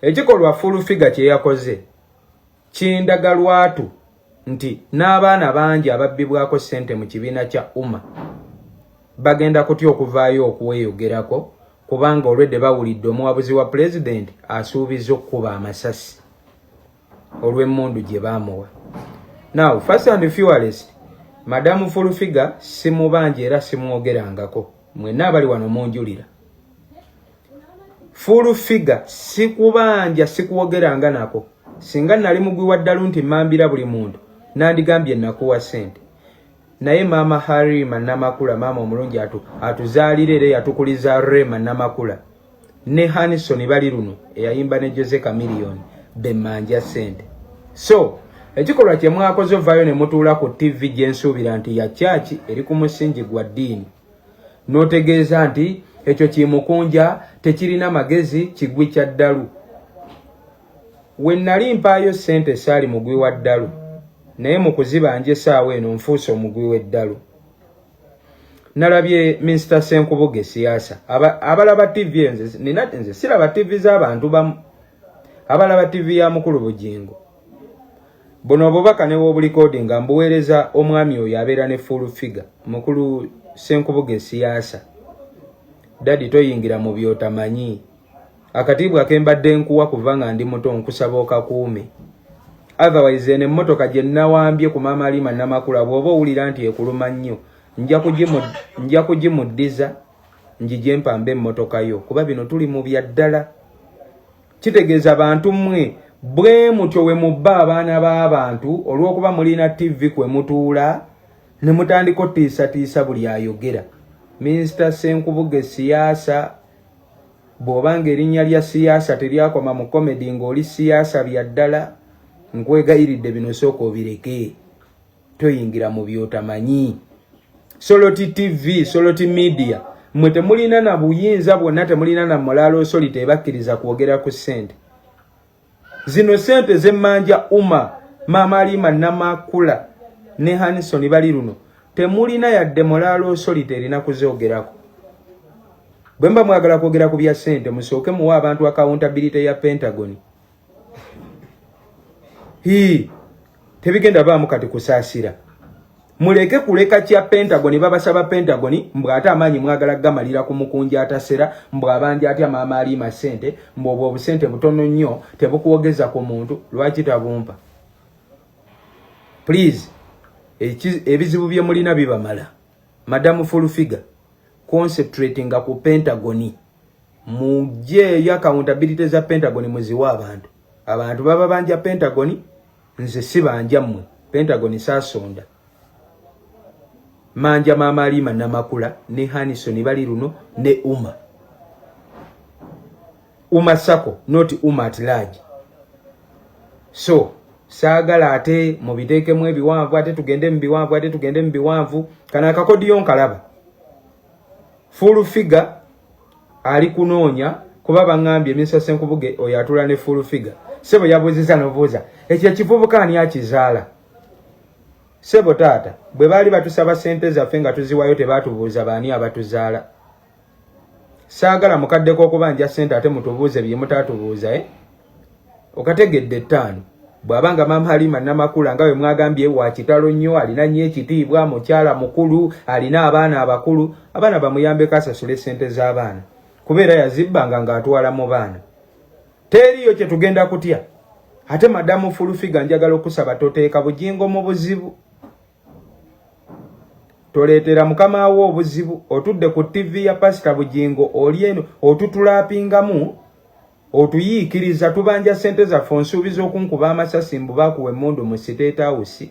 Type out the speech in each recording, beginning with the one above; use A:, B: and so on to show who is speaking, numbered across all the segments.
A: ekikolwa full figure kye yakoze kindaga lwatu nti n'abaana bangi ababbibwako ssente mu kibiina kya umma bagenda kutya okuvaayo okuweeyogerako kubanga olwedde bawulidde omuwabuzi wa president asuubiza okkuba amasasi olw'emmundu gye baamuwa. Now first and foremost, Madamu full figure simubanje era simwogerangako mwenna abali wano munjulira. Full figure sikubanja sikwogeranga nako singa nali mugwi wa ddalu nti mambira buli muntu nandigambye nakuwa sente naye mama Halima Namakula mama omulungi atuzaalire era yatukuliza Rema Namakula ne Hanison bali luno eyayimba ne Jose Chameleone bemanja sente. So ekikolwa kye mwakoze vayo ne mutuula ku TV gye nsuubira nti ya church eri ku musingi gwa ddiini n'otegeeza nti ekyo kimukunja tekirina magezi kigwi kya ddalu. We nali mpaayo sente saali mugwi wa ddalu naye mu kuzibanja essaawa eno nfuuse omugwi w'eddalu. Nalabye Mr. Senkubuge siyaasa abalaba TV nze siraba TV z'abantu bamu abalaba TV ya mukulu Bugingo. Buno obubaka ne w'obulikodi nga mbuweereza omwami oyo abeera ne full figure mukulu Senkubuge siyaasa. Dadi toyingira mu byotamanyi akatibwa kembadde nkuwa kuva nga ndi muto nkusaba okakuume. Otherwise ene mmotoka gye nnawambye ku mama Halima Namakula bw'oba owulira nti ekuluma nnyo nja kugimuddiza njije mpambe emmotoka yo kuba bino tuli mu bya ddala. Kitegeeza abantu mmwe bwe mutyo we mubba abaana b'abantu olw'okuba mulina TV kwe mutuula ne mutandika ottiisatiisa buli ayogera. Mr. Senkubuge siyaasa bw'obanga erinnya lya siyaasa teryakoma mu komedi ng'oli siyaasa bya ddala nkwegayiridde bino sooka obireke toyingira mu byotamanyi. Soloti TV, Soloti Media mwe temulina na buyinza bwonna temulina na mulaalo osoli tebakkiriza kwogera ku ssente. Zino ssente z'emmanja umma mama Halima Namakula ne Hanison bali luno temulina yadde mulaalo osoli terina kuzoogerako. Bwe mba mwagala kwogera ku bya ssente musooke muwa abantu accountability ya Pentagon. Tebigenda baamu kati kusaasira. Muleke kuleka kya Pentagon babasaba Pentagon mbw'ate amaanyi mwagala gamalira ku mukunja atasera mbw'abanja atya mama Halima ssente mbw'obwo obusente butono nnyo tebukuwogeza ku muntu lwaki tabumpa. Please ebizibu bye mulina bibamala. Madamu full figure concentrating ku Pentagon muje ya accountability za Pentagon muziwa abantu baba banja Pentagon nze sibanja mmwe Pentagon saasonda. Manja mama Halima Namakula ne Hanison bali luno ne Umma Sako not Umma at large. So saagala ate mubiteekemu ebiwanvu ate tugende mu biwanvu kana akakodiyo nkalaba. Full figure ali kunoonya kuba bangambye Mr. Senkubuge oyo atula ne full figure. Sebo yabuuziza nobuuza ekyo kivubuka ani akizaala. Sebo taata bwe baali batusaba ssente zaffe nga tuziwayo tebaatubuuza baani abatuzaala. Saagala mukaddeko okubanja ssente ate mutubuuze bye mutaatubuuza okategedde ttaano. Bw'abanga mama Halima Namakula nga we mwagambye wa kitalo nnyo alina nnyo ekitiibwa mukyala mukulu alina abaana abakulu abaana bamuyambeko asasule ssente z'abaana kubeera yazibbanga ng'atwala mu baana. Teriyo kye tugenda kutya ate madamu full figure njagala okusaba toteeka Bugingo mu buzibu. Toleetera mukama wo obuzibu otudde ku TV ya Pastor Bugingo oli eno otutulapingamu otuyiikiriza tubanja ssente zaffe onsuubiza okunkuba amasasi mbubakuwa emmundu mu State House.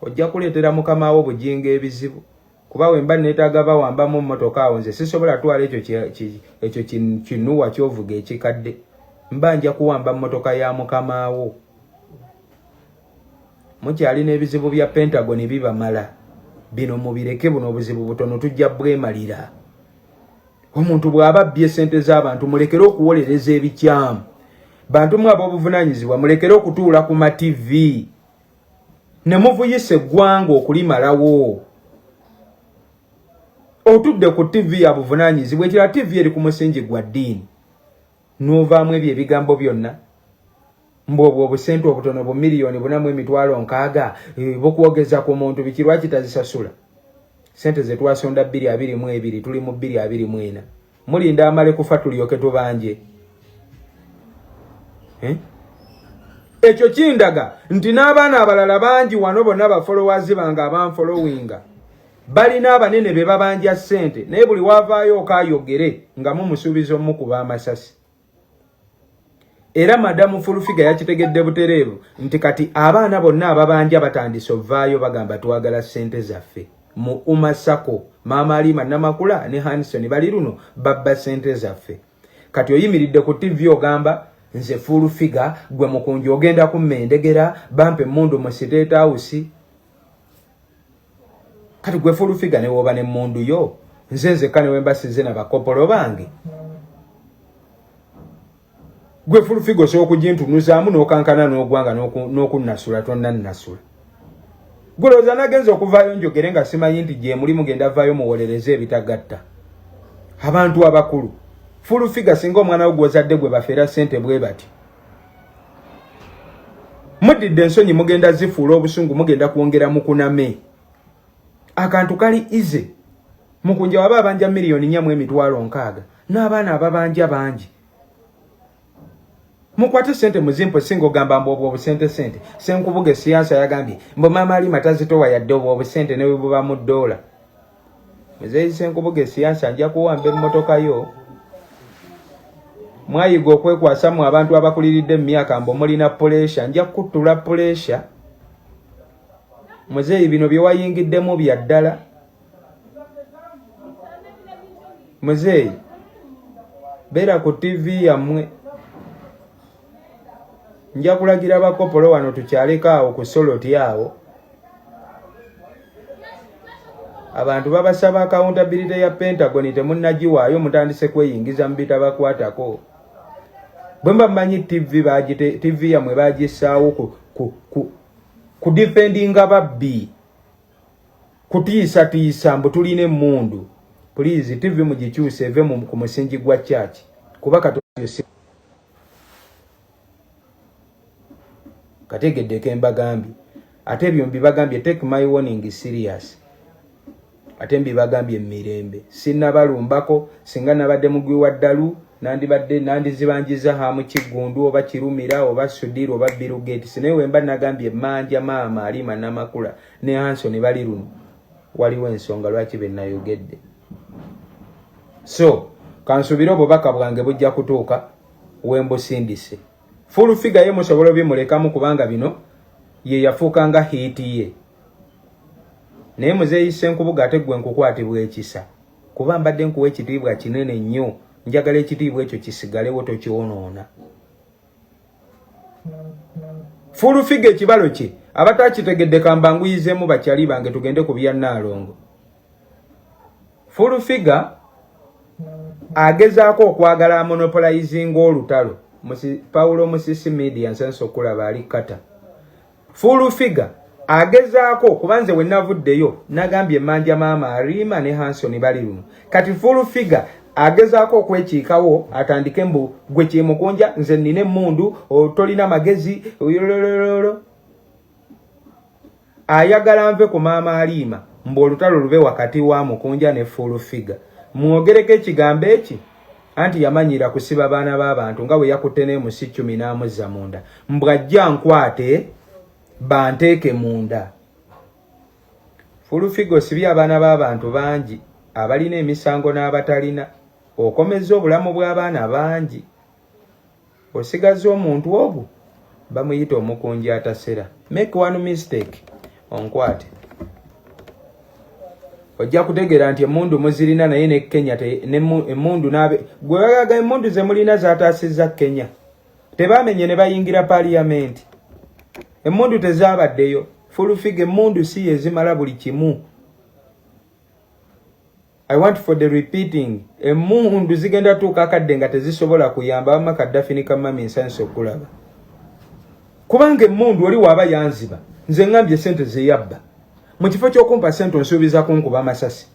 A: Ojja kuleetera mukama wo Bugingo ebizibu kuba wemba neetaaga bawambamu mmotoka awo nze sisobola twala ekyo kinuwa kyovuga ekikadde mbanja kuwamba mmotoka ya mukama wo. Mukyali n'ebizibu bya Pentagon bibamala bino mubireke buno obuzibu butono tujja bwemalira. Omuntu bw'aba bbye ssente z'abantu mulekere okuwolereza ebikyamu. Bantu mwe ab'obuvunaanyizibwa mulekere okutuula ku ma TV ne muvuyisa eggwanga okulimalawo. Otudde ku TV ya buvunaanyizibwa ekira TV eri ku musingi gwa ddiini. n'ovaamu ebyo ebigambo byonna mbwobwo obusente obutono bu miliyoni 4,600 bokwogeza ku muntu biki lwaki tazisasula sente ze twasonda 222 tuli mu 224 mulinda amale kufa tulyoke tubanje ekyo kindaga nti n'abaana abalala bangi wano bonna ba followers bange abanfollowinga balina abanene be babanja sente naye buli wavaayo okayogere nga mumusuubiza omukuba amasasi. Era Madamu Fulufiga yakitegedde butereevu nti kati abaana bonna ababanja batandise ovaayo bagamba twagala sente zaffe. Mu Umasako, Mama Alima Namakula ne Hanson bali luno babba sente zaffe. Kati oyimiridde ku TV ogamba nze Fulufiga gwe mukunji ogenda kummendegera bampe mundu mu State House. Kati gwe Fulufiga ne woba ne mundu yo nze kane wembasize na bakopolo bange. Gwe Fulufiga so okujintunuzaamu n'okankana n'ogwanga n'okunnasula tonna nnasula. Guloza nagenza okuvaayo njogere nga simanyi nti gye muli mugenda vaayo muwolereze ebitagatta. Abantu abakulu. Fulufiga singa omwana wo gwozadde gwe bafeera sente bwe bati. Mudidde ensonyi mugenda zifuula obusungu mugenda kwongera mu kuname. Akantu kali ize. Mukunja waba abanja miliyoni 4,600 n'abaana ababanja bangi. Mukwate sente muzimpo singo gamba mbobo obusente sente senkubuge siyansa yagambye mbo Mama Alima tazitowa yadde obusente ne buba mu $. Muzeyi senkubuge siyansa nja kuwambe mmotoka yo mwayiga okwekwasa mu abantu abakuliridde emyaka mbo mulina pressure nja kutula pressure. Muzeyi bino bye wayingiddemu bya ddala. Muzeyi bera ku TV yamwe nja kulagira bakopolo wano tukyaleka awo ku soloti awo. Abantu babasaba accountability ya Pentagon temunnagiwaayo mutandise kweyingiza mu bitabakwatako. Bwe mbamanyi TV yamwe bagisaawo ku defendinga babbi kutiisa mbu tuline emmundu. Please TV mugikyuse eve ku musingi gwa church kuba kategedde kembagambi ate ebyo mbibagambye take my warning serious ate mbibagambye mirembe sinnabalumbako singa nabadde mugwi wa ddalu nandizibanjiza hamu Kigundu oba Kirumira oba Sudiro oba Birugeti sinewe mba nagambye Manja Mama Alima Namakula ne Hanson bali luno waliwo ensonga lwaki bennayogedde. So kansubira obubaka bwange bujja kutuuka wembusindise. Fulufiga ye musobola bimulekamu kubanga bino ye yafuukanga hiti ye. Naye Muzeeyi Senkubuga ate gwe nkukwatibwa ekisa. Kuba mbadde nkuwa ekitiibwa kinene nnyo njagala ekitiibwa ekyo kisigalewo tokyonoona. Fulufiga ekibalo kye abatakitegedde kambanguyizeemu bakyali bange tugende ku bya Nnaalongo. Fulufiga agezaako okwagala monopolizing olutalo. Paulo Musisi Media nsenso kulaba ali kata. Fulufiga agezaako kubanze we navuddeyo nagambye Manja Mama Alima ne Hanson bali luno. Kati Fulufiga agezaako okwekiikawo atandike mbu gwe kyemukonja nze nine emmundu tolina magezi ayagala nve ku Mama Alima mbu olutalo lube wakati wa Mukonja ne Fulufiga. Mwogereko ekigambo eki anti yamanyira kusiba baana b'abantu nga bwe yakutene mu 10 za munda mbwajja nkwate banteeke munda. Fulufiga osibye abaana b'abantu bangi abalina emisango n'abatalina okomeza obulamu bw'abaana bangi osigaza omuntu ogwo bamuyita omukunji atasera. Make one mistake onkwate ojja kutegeera nti emmundu muzirina naye ne Kenya emmundu nabe gwe bagaga emmundu ze mulina zaataasizza Kenya tebamenye ne bayingira parliament. Emmundu tezaabaddeyo. Fulufiga emmundu si yezimala buli kimu. I want for the repeating. Emmundu zigenda tuuka akadde nga tezisobola kuyamba Mama Kaddafi ne Kamami Nsansi okulaba. Kubanga emmundu oli waaba yanziba nze ngambye sente ze yabba. Mu kifo ky'okumpa sente onsuubiza kunkuba amasasi.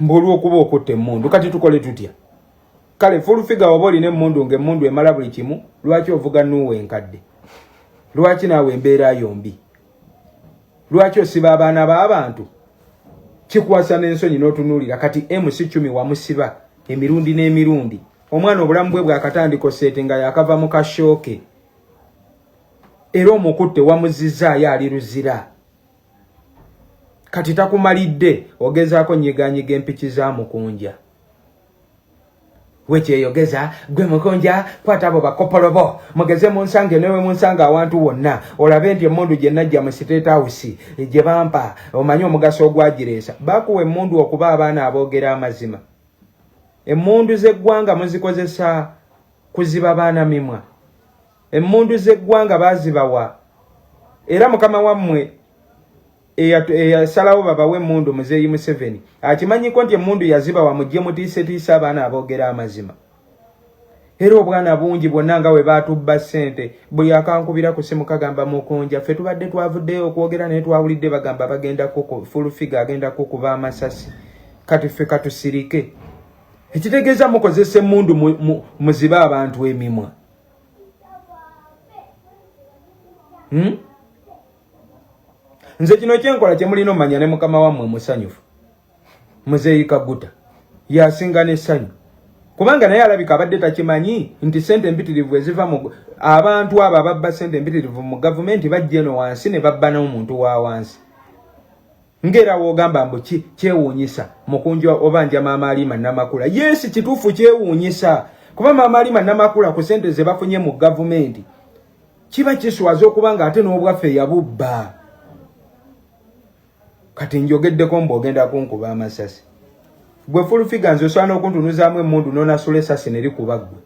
A: mbulu okuba okutte emmundu kati tukole tutya kale full figure oba olina emmundu ng'emmundu emala buli kimu lwaki ovuga nuwe enkadde lwaki naawe embeera yombi lwaki osiba abaana b'abantu kikwasa n'ensonyi n'otunuulira kati MC10 wamusiba emirundi n'emirundi omwana obulamu bwe bwakatandika oseete nga yakava mu kashooke era omukutte wamuzizaayo ali luzira kati takumalidde ogezaako nyiganyiga empiki za mukunja wekyeyogeza gwe mukunja kwata abo bakopolobo mugeze munsange newe munsanga awantu wonna olabe nti emmundu gye najja mu State House gye bampa omanyi omugaso ogwagireesa bakuwa emmundu okuba abaana aboogera amazima emmundu z'eggwanga muzikozesa kuziba baana mimwa emmundu z'eggwanga bazibawa era mukama wammwe eyasalawo babawe emmundu muzeeyi Museveni akimanyiko nti emmundu yazibawa mujje mutiisetiisa abaana aboogera amazima era obwana bungi bwonna nga we baatubba ssente buli akankubira ku simu kagamba mukunja ffe tubadde twavuddeyo okwogera naye twawulidde bagamba bagenda full figure agenda kukuba amasasi kati ffe katusirike ekitegeeza mukozesa emmundu muzibe abantu emimwa nze kino kyenkola kyemulina omanya ne mukama wammwe musanyufu muzeeyi Kaguta yasinga n'essanyu kubanga naye alabika abadde takimanyi nti sente empitirivu eziva mu abantu abo ababba sente empitirivu mu gavumenti bajja eno wansi ne babba n'omuntu wa wansi ngera wogamba mbu kyewuunyisa mukunja obanja maama Alima Namakula yes kituufu kyewuunyisa kuba maama Alima Namakula ku sente ze bafunye mu gavumenti kiba kiswaza okuba nga ate n'obwaffe yabubba kati njogeddeko mbogenda kunkuba amasasi gwe full figure nze osaana okuntunuzaamu emmundu n'onasula essasi ne likuba ggwe